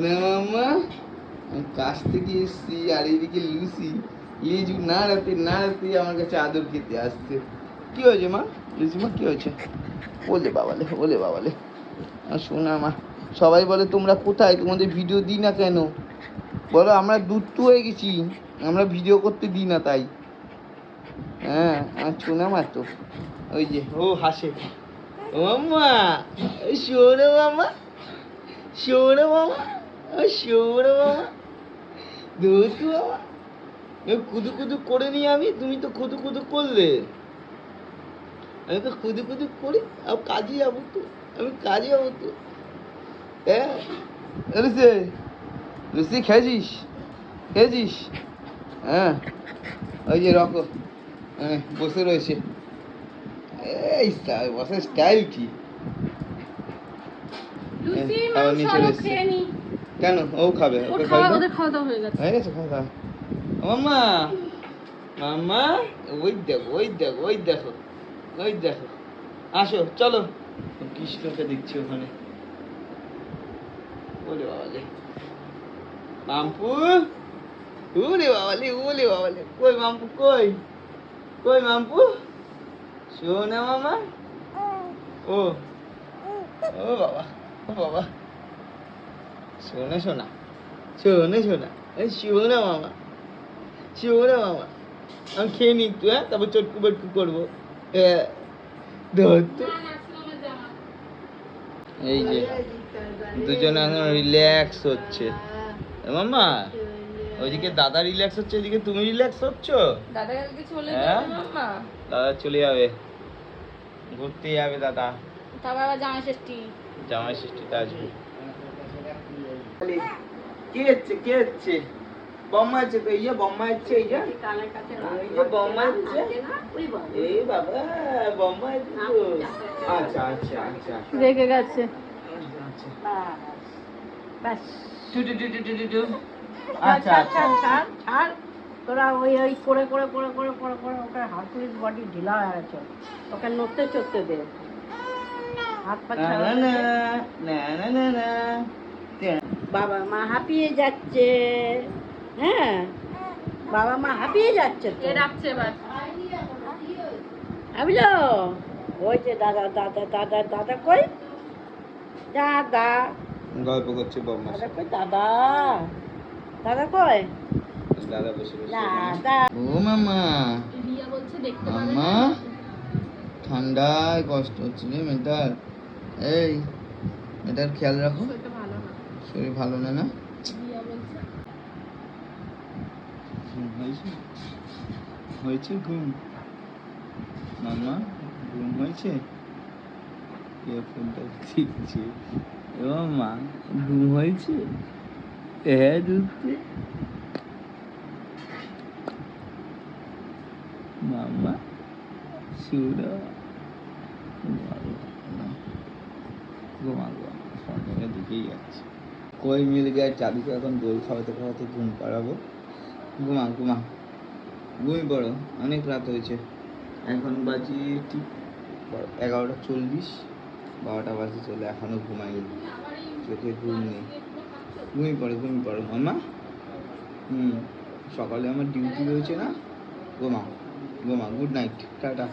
মামা কাছ থেকে এসছি আর এইদিকে লুসি লিজু নাড়াতে নাড়াতে আমার কাছে আদর খেতে আসছে। কি হয়েছে মা? লুসি মা কি হয়েছে? বলে বাবালে বলে বাবালে শোনা মা। সবাই বলে তোমরা কোথায়, তোমাদের ভিডিও দিই না কেন? বলো আমরা দূরত্ব হয়ে গেছি, আমরা ভিডিও করতে দিই না তাই। হ্যাঁ আমার শোনা মা তো ওই যে ও হাসে। ও মামা শোনো মামা, শোনো মামা, শোনো মামা, ধুতু মামা। কুদু কুদু করে নি আমি, তুমি তো কুদু কুদু করলে। আমি তো কুদু কুদু করি আর কাজে যাবো তো, আমি কাজে যাবো তো। হ্যাঁ লুসি, লুসি খেয়েছিস? খেয়েছিস? হ্যাঁ ওই যে রকো হ্যাঁ বসে রয়েছে। এই বসার স্টাইল কি? খাবার নিয়ে চলে এসছে। কেন ও খাবে? ওকে খাওয়া দাওয়া হয়ে গেছে। হয়ে গেছে খাওয়া দাওয়া। মাম্মা মাম্মা ওই দেখো ওই দেখো ওই দেখো ওই দেখো, আসো চলো। কৃষ্ণকে দেখছি ওখানে। ওরে বাবালে মাম্পু, ওরে বাবালে ওরে বাবালে, কই মাম্পু কই? কই মাম্পু? শোনা মামা। ও ও বাবা ও বাবা, শোনা শোনা শোনা শোনা, এই শোনা মামা, শোনা মামা। আমি খেয়ে নি একটু, হ্যাঁ তারপর চটকু বটকু করবো। এই যে দুজনে এখন রিল্যাক্স হচ্ছে। মাম্মা ওইদিকে দাদা রিল্যাক্স হচ্ছে, এদিকে তুমি রিল্যাক্স হচ্ছ। দাদা কালকে চলে যাবে মাম্মা। দাদা চলে যাবে, ঘুরতে যাবে দাদা। তারপর আবার জামাই ষষ্ঠী, জামাই ষষ্ঠীতে আসবে। কে হচ্ছে কে হচ্ছে? বম্মা আছে তো, এই যে বম্মা আছে, এই যে এই যে বম্মা আছে। এই বাবা বম্মা আছে তো। আচ্ছা আচ্ছা আচ্ছা রেগে গেছে। আচ্ছা বাস টু টু টু টু টু টু। আচ্ছা আচ্ছা ছাড় ছাড়, তোরা ওই ওই করে করে করে করে করে করে ওকে হার্কুলিস বডি ঢিলা হয়ে গেছে, ওকে নড়তে চড়তে দে, হাত পা ছাড়া না না না না না। বাবা মা হাঁপিয়ে যাচ্ছে। হ্যাঁ বাবা মা হাঁপিয়ে যাচ্ছে তো। রাখছে এবার বুঝলো। ওই যে দাদা দাদা দাদা দাদা কই? দাদা গল্প করছে বম্মা। দাদা কই? দাদা দাদা কই? দাদা বসে বসে দাদা। ও মামা রিয়া বলছে দেখতে পাবে না। ঠান্ডায় কষ্ট হচ্ছে রে মেয়েটার। এই মেয়েটার খেয়াল রাখো, শরীর ভালো না। না হয়েছে হয়েছে ঘুম মামা, ঘুম হয়েছে? ফোনটা শিখছে ও মা, ঘুম হয়েছে? হ্যাঁ দুধে মামা শুনো ঘুমা ঘুমা ফোনের দিকেই যাচ্ছে। কই মিল গিয়ে চাবিকে এখন দই খাওয়াতে খাওয়াতে ঘুম পাড়াবো। ঘুমা ঘুমা ঘুমিয়ে পড়ো, অনেক রাত হয়েছে। এখন বাজি ঠিক 11:40, 12টা বাজে চলে, এখনো ঘুমাইনি, চোখে ঘুম নেই। ঘুমিয়ে পড়ো মামা। সকালে আমার ডিউটি রয়েছে না। ঘুমা ঘুমা, গুড নাইট, টাটা।